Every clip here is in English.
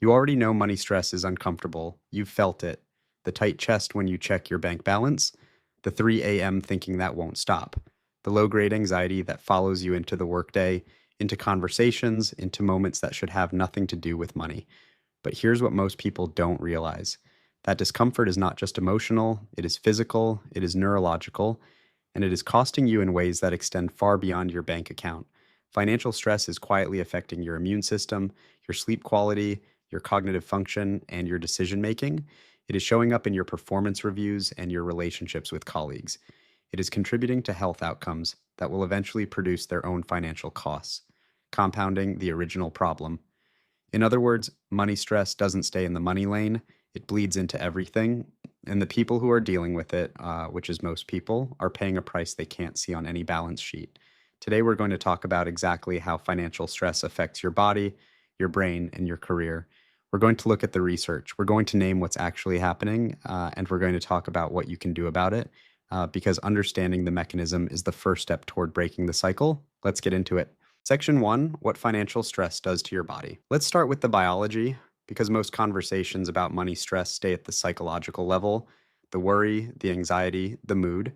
You already know money stress is uncomfortable. You've felt it. The tight chest when you check your bank balance, the 3 a.m. thinking that won't stop, the low grade anxiety that follows you into the workday, into conversations, into moments that should have nothing to do with money. But here's what most people don't realize: that discomfort is not just emotional, it is physical, it is neurological, and it is costing you in ways that extend far beyond your bank account. Financial stress is quietly affecting your immune system, your sleep quality, your cognitive function, and your decision making. It is showing up in your performance reviews and your relationships with colleagues. It is contributing to health outcomes that will eventually produce their own financial costs, compounding the original problem. In other words, money stress doesn't stay in the money lane, it bleeds into everything. And the people who are dealing with it, which is most people, are paying a price they can't see on any balance sheet. Today, we're going to talk about exactly how financial stress affects your body, your brain, and your career. We're going to look at the research. We're going to name what's actually happening, and we're going to talk about what you can do about it, because understanding the mechanism is the first step toward breaking the cycle. Let's get into it. Section 1: What financial stress does to your body. Let's start with the biology, because most conversations about money stress stay at the psychological level: the worry, the anxiety, the mood.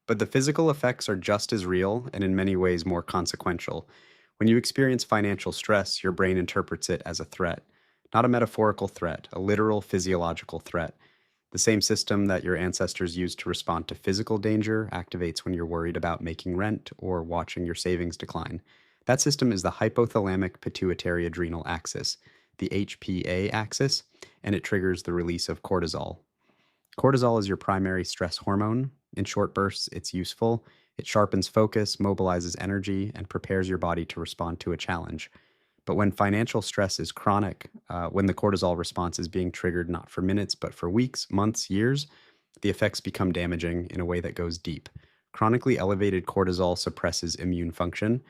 But the physical effects are just as real and in many ways more consequential. When you experience financial stress, your brain interprets it as a threat, not a metaphorical threat, a literal physiological threat. The same system that your ancestors used to respond to physical danger activates when you're worried about making rent or watching your savings decline. That system is the hypothalamic pituitary adrenal axis, the HPA axis, and it triggers the release of cortisol. Cortisol is your primary stress hormone. In short bursts, it's useful. It sharpens focus, mobilizes energy, and prepares your body to respond to a challenge. But when financial stress is chronic, when the cortisol response is being triggered not for minutes, but for weeks, months, years, the effects become damaging in a way that goes deep. Chronically elevated cortisol suppresses immune function.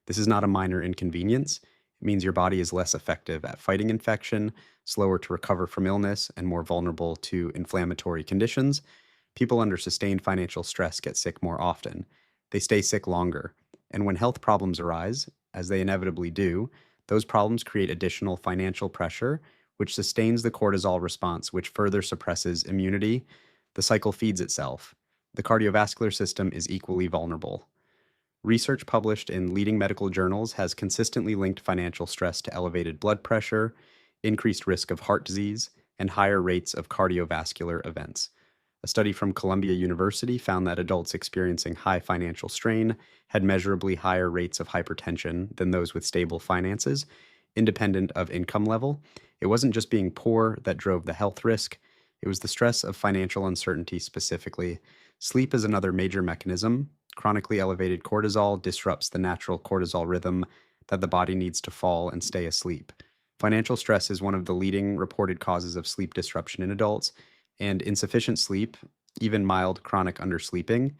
This is not a minor inconvenience. It means your body is less effective at fighting infection, slower to recover from illness, and more vulnerable to inflammatory conditions. People under sustained financial stress get sick more often. They stay sick longer. And when health problems arise, as they inevitably do, those problems create additional financial pressure, which sustains the cortisol response, which further suppresses immunity. The cycle feeds itself. The cardiovascular system is equally vulnerable. Research published in leading medical journals has consistently linked financial stress to elevated blood pressure, increased risk of heart disease, and higher rates of cardiovascular events. A study from Columbia University found that adults experiencing high financial strain had measurably higher rates of hypertension than those with stable finances, independent of income level. It wasn't just being poor that drove the health risk, it was the stress of financial uncertainty specifically. Sleep is another major mechanism. Chronically elevated cortisol disrupts the natural cortisol rhythm that the body needs to fall and stay asleep. Financial stress is one of the leading reported causes of sleep disruption in adults, and insufficient sleep, even mild chronic undersleeping,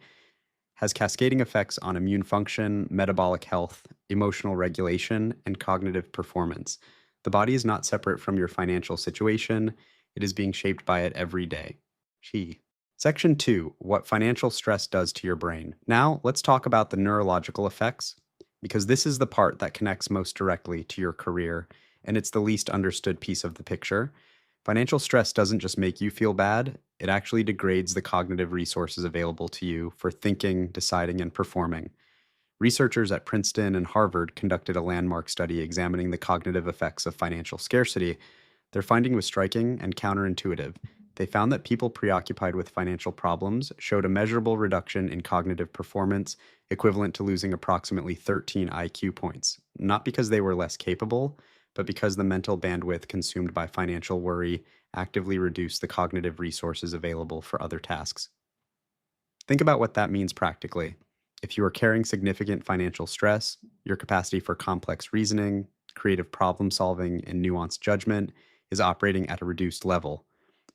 has cascading effects on immune function, metabolic health, emotional regulation, and cognitive performance. The body is not separate from your financial situation, it is being shaped by it every day. Section 2: What financial stress does to your brain. Now, let's talk about the neurological effects, because this is the part that connects most directly to your career, and it's the least understood piece of the picture. Financial stress doesn't just make you feel bad, it actually degrades the cognitive resources available to you for thinking, deciding, and performing. Researchers at Princeton and Harvard conducted a landmark study examining the cognitive effects of financial scarcity. Their finding was striking and counterintuitive. They found that people preoccupied with financial problems showed a measurable reduction in cognitive performance, equivalent to losing approximately 13 IQ points, not because they were less capable, but because the mental bandwidth consumed by financial worry actively reduced the cognitive resources available for other tasks. Think about what that means practically. If you are carrying significant financial stress, your capacity for complex reasoning, creative problem solving, and nuanced judgment is operating at a reduced level,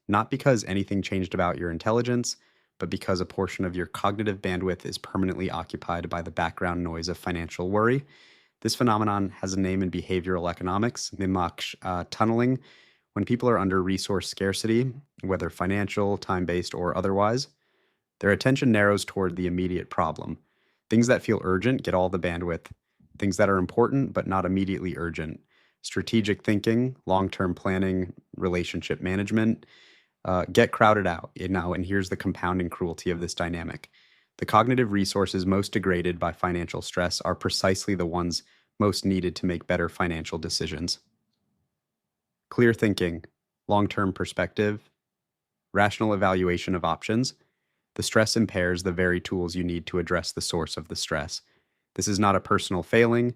not because anything changed about your intelligence, but because a portion of your cognitive bandwidth is permanently occupied by the background noise of financial worry. This phenomenon has a name in behavioral economics, tunneling. When people are under resource scarcity, whether financial, time-based, or otherwise, their attention narrows toward the immediate problem. Things that feel urgent get all the bandwidth. Things that are important but not immediately urgent strategic thinking, long-term planning, relationship management, get crowded out. And here's the compounding cruelty of this dynamic. The cognitive resources most degraded by financial stress are precisely the ones most needed to make better financial decisions. Clear thinking, long-term perspective, rational evaluation of options. The stress impairs the very tools you need to address the source of the stress. This is not a personal failing,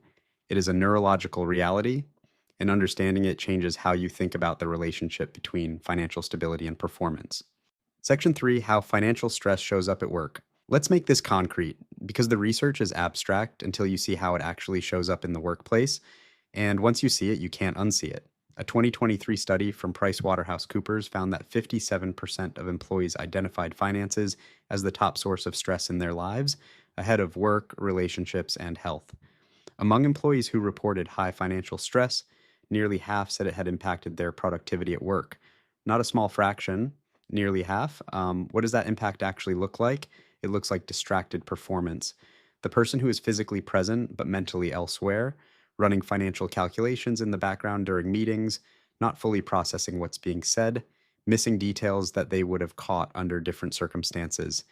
it is a neurological reality, and understanding it changes how you think about the relationship between financial stability and performance. Section 3, how financial stress shows up at work. Let's make this concrete, because the research is abstract until you see how it actually shows up in the workplace, and once you see it, you can't unsee it. A 2023 study from PricewaterhouseCoopers found that 57% of employees identified finances as the top source of stress in their lives, ahead of work, relationships, and health. Among employees who reported high financial stress, nearly half said it had impacted their productivity at work. Not a small fraction, nearly half. What does that impact actually look like? It looks like distracted performance. The person who is physically present but mentally elsewhere, running financial calculations in the background during meetings, not fully processing what's being said, missing details that they would have caught under different circumstances.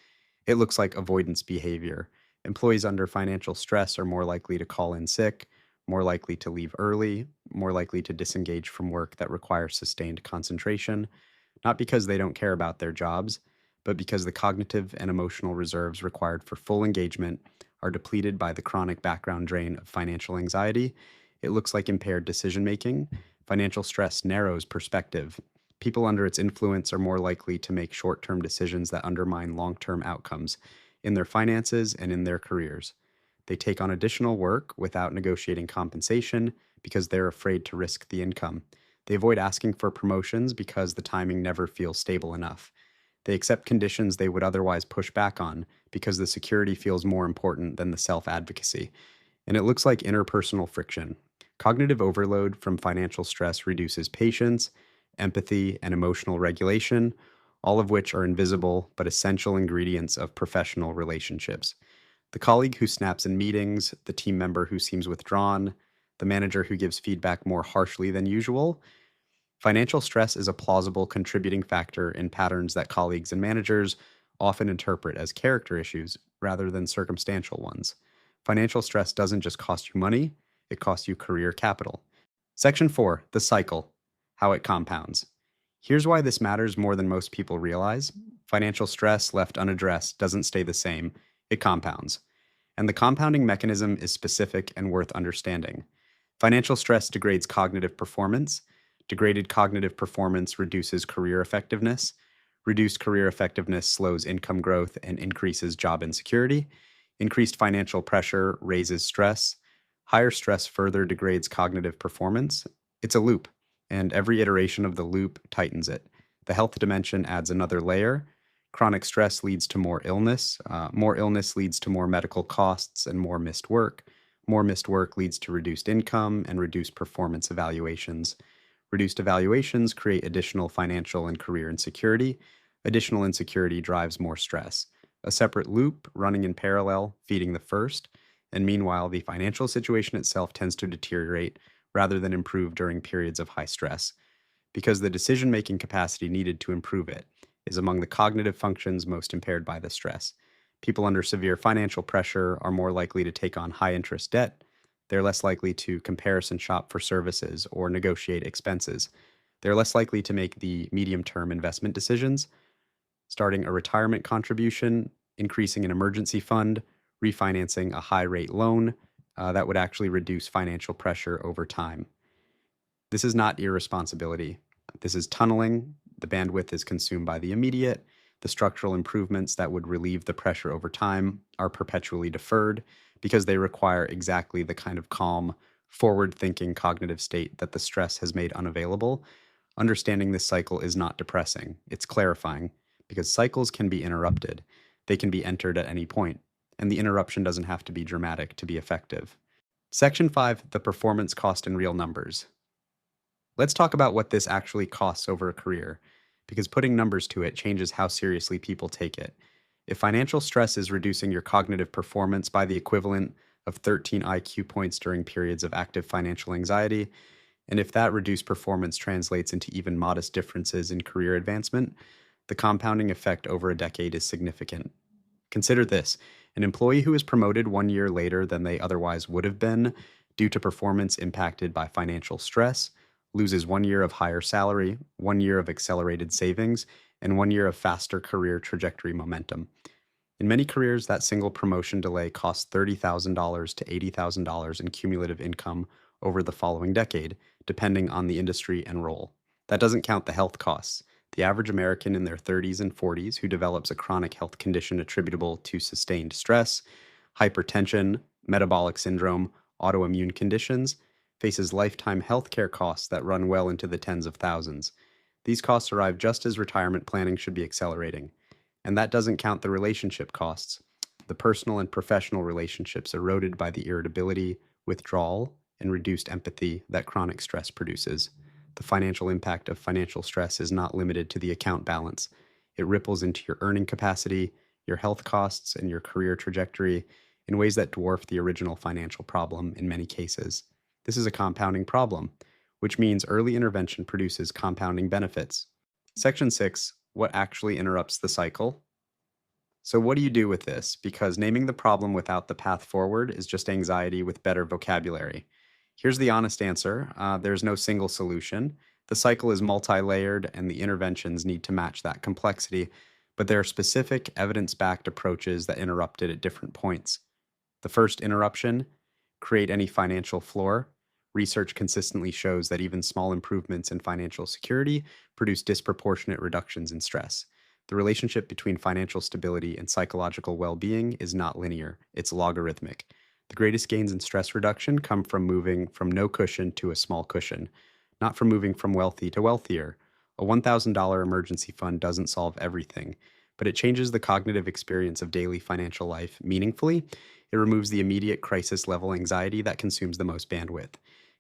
It looks like avoidance behavior. Employees under financial stress are more likely to call in sick, more likely to leave early, more likely to disengage from work that requires sustained concentration, not because they don't care about their jobs, but because the cognitive and emotional reserves required for full engagement are depleted by the chronic background drain of financial anxiety. It looks like impaired decision-making. Financial stress narrows perspective. People under its influence are more likely to make short-term decisions that undermine long-term outcomes in their finances and in their careers. They take on additional work without negotiating compensation because they're afraid to risk the income. They avoid asking for promotions because the timing never feels stable enough. They accept conditions they would otherwise push back on because the security feels more important than the self-advocacy. And it looks like interpersonal friction. Cognitive overload from financial stress reduces patience, empathy, and emotional regulation, all of which are invisible but essential ingredients of professional relationships. The colleague who snaps in meetings, the team member who seems withdrawn, the manager who gives feedback more harshly than usual. Financial stress is a plausible contributing factor in patterns that colleagues and managers often interpret as character issues rather than circumstantial ones. Financial stress doesn't just cost you money, it costs you career capital. Section 4, the cycle, how it compounds. Here's why this matters more than most people realize. Financial stress left unaddressed doesn't stay the same, it compounds. And the compounding mechanism is specific and worth understanding. Financial stress degrades cognitive performance. Degraded cognitive performance reduces career effectiveness. Reduced career effectiveness slows income growth and increases job insecurity. Increased financial pressure raises stress. Higher stress further degrades cognitive performance. It's a loop, and every iteration of the loop tightens it. The health dimension adds another layer. Chronic stress leads to more illness. More illness leads to more medical costs and more missed work. More missed work leads to reduced income and reduced performance evaluations. Reduced evaluations create additional financial and career insecurity. Additional insecurity drives more stress. A separate loop running in parallel, feeding the first, and meanwhile, the financial situation itself tends to deteriorate rather than improve during periods of high stress, because the decision-making capacity needed to improve it is among the cognitive functions most impaired by the stress. People under severe financial pressure are more likely to take on high-interest debt. They're less likely to comparison shop for services or negotiate expenses. They're less likely to make the medium-term investment decisions, starting a retirement contribution, increasing an emergency fund, refinancing a high-rate loan that would actually reduce financial pressure over time. This is not irresponsibility. This is tunneling. The bandwidth is consumed by the immediate. The structural improvements that would relieve the pressure over time are perpetually deferred because they require exactly the kind of calm, forward-thinking cognitive state that the stress has made unavailable. Understanding this cycle is not depressing. It's clarifying, because cycles can be interrupted. They can be entered at any point, and the interruption doesn't have to be dramatic to be effective. Section 5, the performance cost in real numbers. Let's talk about what this actually costs over a career, because putting numbers to it changes how seriously people take it. If financial stress is reducing your cognitive performance by the equivalent of 13 IQ points during periods of active financial anxiety, And if that reduced performance translates into even modest differences in career advancement, the compounding effect over a decade is significant. Consider this: an employee who is promoted 1 year later than they otherwise would have been due to performance impacted by financial stress loses 1 year of higher salary, 1 year of accelerated savings, and 1 year of faster career trajectory momentum. In many careers, that single promotion delay costs $30,000 to $80,000 in cumulative income over the following decade, depending on the industry and role. That doesn't count the health costs. The average American in their 30s and 40s who develops a chronic health condition attributable to sustained stress, hypertension, metabolic syndrome, autoimmune conditions, faces lifetime healthcare costs that run well into the tens of thousands. These costs arrive just as retirement planning should be accelerating. And that doesn't count the relationship costs, the personal and professional relationships eroded by the irritability, withdrawal, and reduced empathy that chronic stress produces. The financial impact of financial stress is not limited to the account balance. It ripples into your earning capacity, your health costs, and your career trajectory in ways that dwarf the original financial problem in many cases. This is a compounding problem, which means early intervention produces compounding benefits. Section 6: What actually interrupts the cycle? So, what do you do with this? Because naming the problem without the path forward is just anxiety with better vocabulary. Here's the honest answer: there's no single solution. The cycle is multi layered, and the interventions need to match that complexity, but there are specific, evidence backed approaches that interrupt it at different points. The first interruption: create any financial floor. Research consistently shows that even small improvements in financial security produce disproportionate reductions in stress. The relationship between financial stability and psychological well being is not linear, it's logarithmic. The greatest gains in stress reduction come from moving from no cushion to a small cushion, not from moving from wealthy to wealthier. A $1,000 emergency fund doesn't solve everything, but it changes the cognitive experience of daily financial life meaningfully. It removes the immediate crisis level anxiety that consumes the most bandwidth.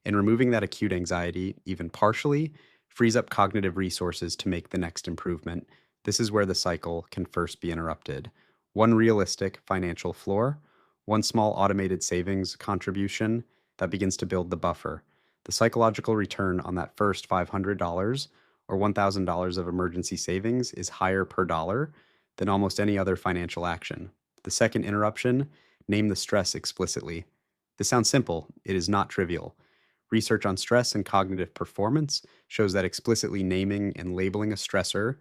And removing that acute anxiety, even partially, frees up cognitive resources to make the next improvement. This is where the cycle can first be interrupted. One realistic financial floor, one small automated savings contribution that begins to build the buffer. The psychological return on that first $500 or $1,000 of emergency savings is higher per dollar than almost any other financial action. The second interruption: name the stress explicitly. This sounds simple, it is not trivial. Research on stress and cognitive performance shows that explicitly naming and labeling a stressor,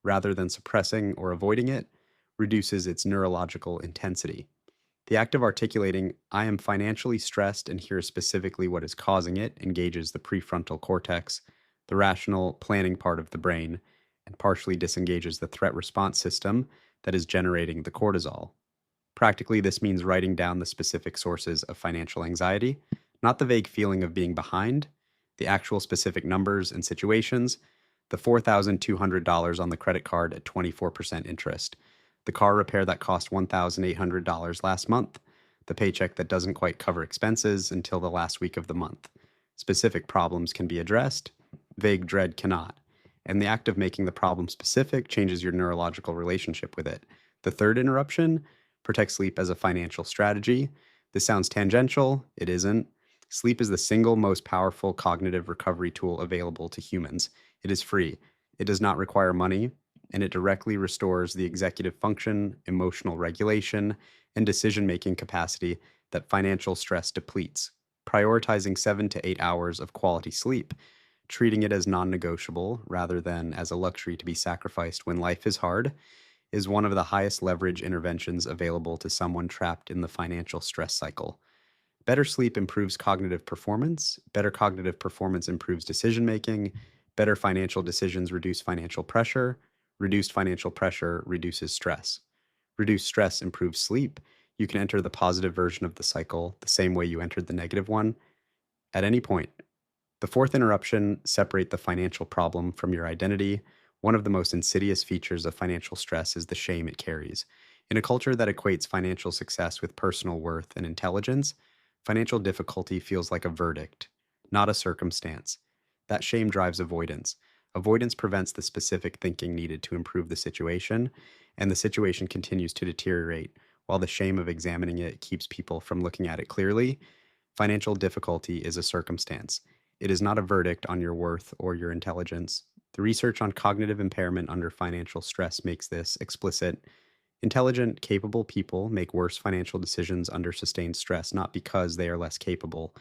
rather than suppressing or avoiding it, reduces its neurological intensity. The act of articulating, "I am financially stressed and here's specifically what is causing it," engages the prefrontal cortex, the rational planning part of the brain, and partially disengages the threat response system that is generating the cortisol. Practically, this means writing down the specific sources of financial anxiety, not the vague feeling of being behind, the actual specific numbers and situations: the $4,200 on the credit card at 24% interest, the car repair that cost $1,800 last month, the paycheck that doesn't quite cover expenses until the last week of the month. Specific problems can be addressed, vague dread cannot. And the act of making the problem specific changes your neurological relationship with it. The third interruption: protect sleep as a financial strategy. This sounds tangential, it isn't. Sleep is the single most powerful cognitive recovery tool available to humans. It is free, it does not require money, and it directly restores the executive function, emotional regulation, and decision-making capacity that financial stress depletes. Prioritizing 7 to 8 hours of quality sleep, treating it as non-negotiable rather than as a luxury to be sacrificed when life is hard, is one of the highest leverage interventions available to someone trapped in the financial stress cycle. Better sleep improves cognitive performance. Better cognitive performance improves decision making. Better financial decisions reduce financial pressure. Reduced financial pressure reduces stress. Reduced stress improves sleep. You can enter the positive version of the cycle the same way you entered the negative one at any point. The fourth interruption: separate the financial problem from your identity. One of the most insidious features of financial stress is the shame it carries. In a culture that equates financial success with personal worth and intelligence, financial difficulty feels like a verdict, not a circumstance. That shame drives avoidance. Avoidance prevents the specific thinking needed to improve the situation, and the situation continues to deteriorate, while the shame of examining it keeps people from looking at it clearly. Financial difficulty is a circumstance. It is not a verdict on your worth or your intelligence. The research on cognitive impairment under financial stress makes this explicit. Intelligent, capable people make worse financial decisions under sustained stress, not because they are less capable,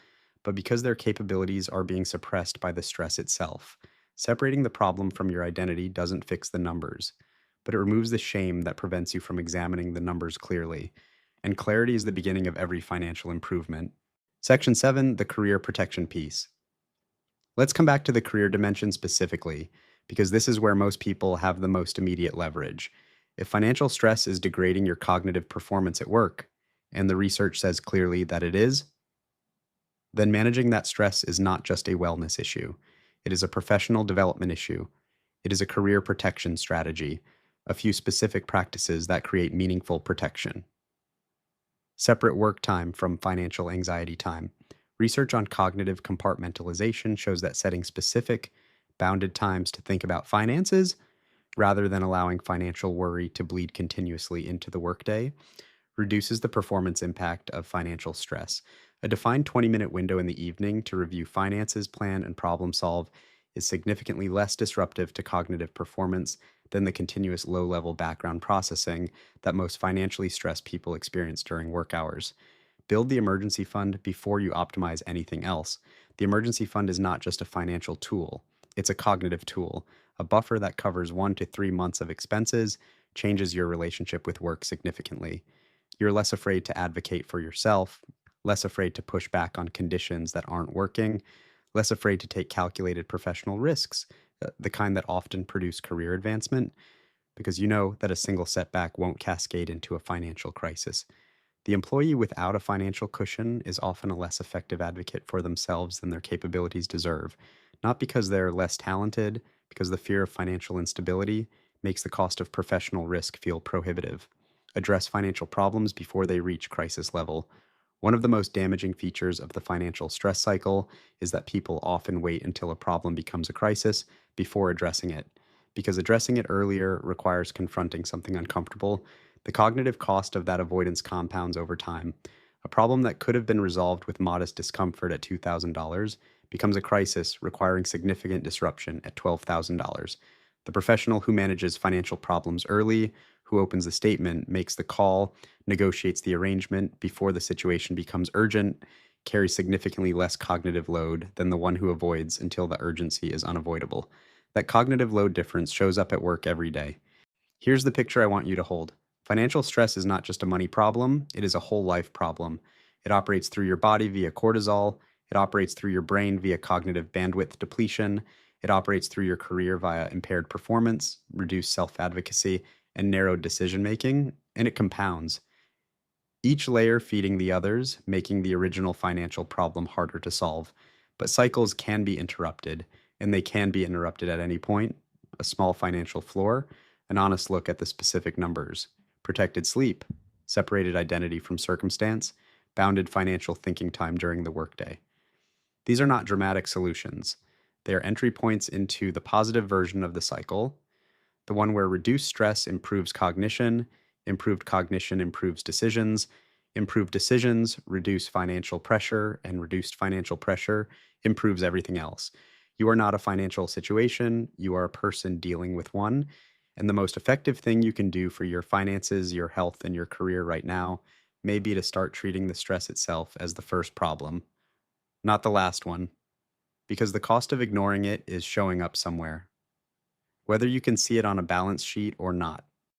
but because their capabilities are being suppressed by the stress itself. Separating the problem from your identity doesn't fix the numbers, but it removes the shame that prevents you from examining the numbers clearly. And clarity is the beginning of every financial improvement. Section 7, the career protection piece. Let's come back to the career dimension specifically, because this is where most people have the most immediate leverage. If financial stress is degrading your cognitive performance at work, and the research says clearly that it is, then managing that stress is not just a wellness issue. It is a professional development issue. It is a career protection strategy, a few specific practices that create meaningful protection. Separate work time from financial anxiety time. Research on cognitive compartmentalization shows that setting specific, bounded times to think about finances, rather than allowing financial worry to bleed continuously into the workday, reduces the performance impact of financial stress. A defined 20-minute window in the evening to review finances, plan, and problem solve is significantly less disruptive to cognitive performance than the continuous low-level background processing that most financially stressed people experience during work hours. Build the emergency fund before you optimize anything else. The emergency fund is not just a financial tool, it's a cognitive tool. A buffer that covers 1 to 3 months of expenses changes your relationship with work significantly. You're less afraid to advocate for yourself, less afraid to push back on conditions that aren't working, less afraid to take calculated professional risks, the kind that often produce career advancement, because you know that a single setback won't cascade into a financial crisis. The employee without a financial cushion is often a less effective advocate for themselves than their capabilities deserve, not because they're less talented, because the fear of financial instability makes the cost of professional risk feel prohibitive. Address financial problems before they reach crisis level. One of the most damaging features of the financial stress cycle is that people often wait until a problem becomes a crisis before addressing it. Because addressing it earlier requires confronting something uncomfortable, the cognitive cost of that avoidance compounds over time. A problem that could have been resolved with modest discomfort at $2,000 becomes a crisis requiring significant disruption at $12,000. The professional who manages financial problems early, who opens the statement, makes the call, negotiates the arrangement before the situation becomes urgent, carries significantly less cognitive load than the one who avoids until the urgency is unavoidable. That cognitive load difference shows up at work every day. Here's the picture I want you to hold. Financial stress is not just a money problem, it is a whole life problem. It operates through your body via cortisol, it operates through your brain via cognitive bandwidth depletion, it operates through your career via impaired performance, reduced self-advocacy, and narrowed decision-making, and it compounds. Each layer feeding the others, making the original financial problem harder to solve. But cycles can be interrupted, and they can be interrupted at any point. A small financial floor, an honest look at the specific numbers, protected sleep, separated identity from circumstance, bounded financial thinking time during the workday. These are not dramatic solutions. They are entry points into the positive version of the cycle, the one where reduced stress improves cognition, improved cognition improves decisions, improved decisions reduce financial pressure, and reduced financial pressure improves everything else. You are not a financial situation, you are a person dealing with one, and the most effective thing you can do for your finances, your health, and your career right now may be to start treating the stress itself as the first problem, not the last one, because the cost of ignoring it is showing up somewhere, whether you can see it on a balance sheet or not.